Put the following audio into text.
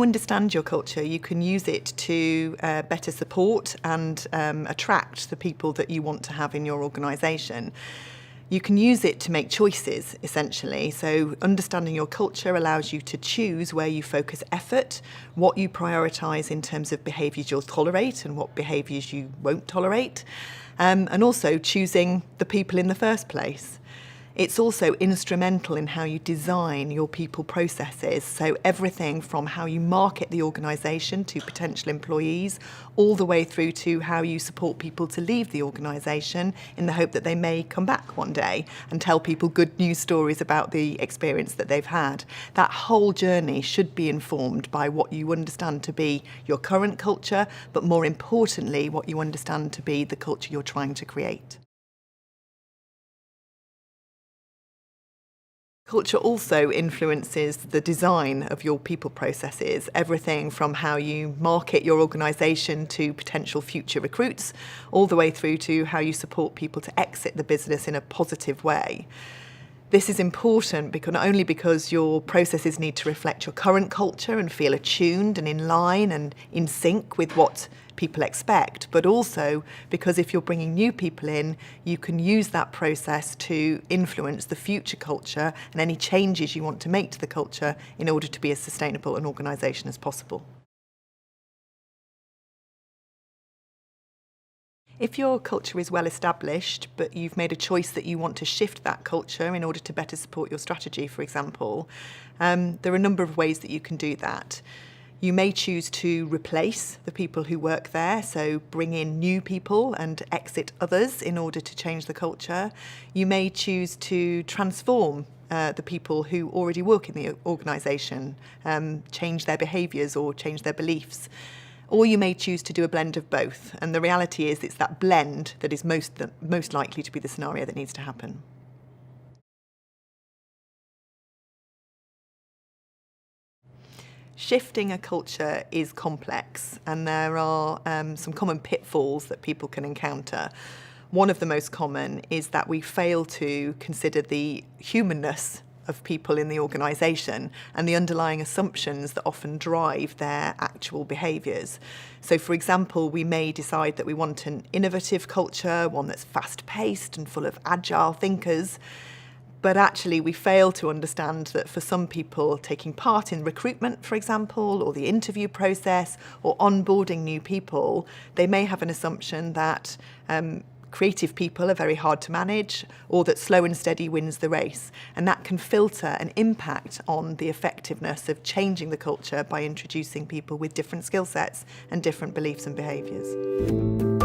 understand your culture, you can use it to better support and attract the people that you want to have in your organisation. You can use it to make choices, essentially. So understanding your culture allows you to choose where you focus effort, what you prioritise in terms of behaviours you'll tolerate and what behaviours you won't tolerate, and also choosing the people in the first place. It's also instrumental in how you design your people processes, so everything from how you market the organisation to potential employees, all the way through to how you support people to leave the organisation in the hope that they may come back one day and tell people good news stories about the experience that they've had. That whole journey should be informed by what you understand to be your current culture, but more importantly, what you understand to be the culture you're trying to create. Culture also influences the design of your people processes, everything from how you market your organisation to potential future recruits, all the way through to how you support people to exit the business in a positive way. This is important because not only because your processes need to reflect your current culture and feel attuned and in line and in sync with what people expect, but also because if you're bringing new people in, you can use that process to influence the future culture and any changes you want to make to the culture in order to be as sustainable an organisation as possible. If your culture is well established, but you've made a choice that you want to shift that culture in order to better support your strategy, for example, there are a number of ways that you can do that. You may choose to replace the people who work there, so bring in new people and exit others in order to change the culture. You may choose to transform the people who already work in the organisation, change their behaviours or change their beliefs. Or you may choose to do a blend of both, and the reality is it's that blend that is most likely to be the scenario that needs to happen. Shifting a culture is complex, and there are some common pitfalls that people can encounter. One of the most common is that we fail to consider the humanness of people in the organisation and the underlying assumptions that often drive their actual behaviours. So, for example, we may decide that we want an innovative culture, one that's fast-paced and full of agile thinkers, but actually we fail to understand that for some people taking part in recruitment, for example, or the interview process or onboarding new people, they may have an assumption that creative people are very hard to manage, or that slow and steady wins the race. And that can filter and impact on the effectiveness of changing the culture by introducing people with different skill sets and different beliefs and behaviours.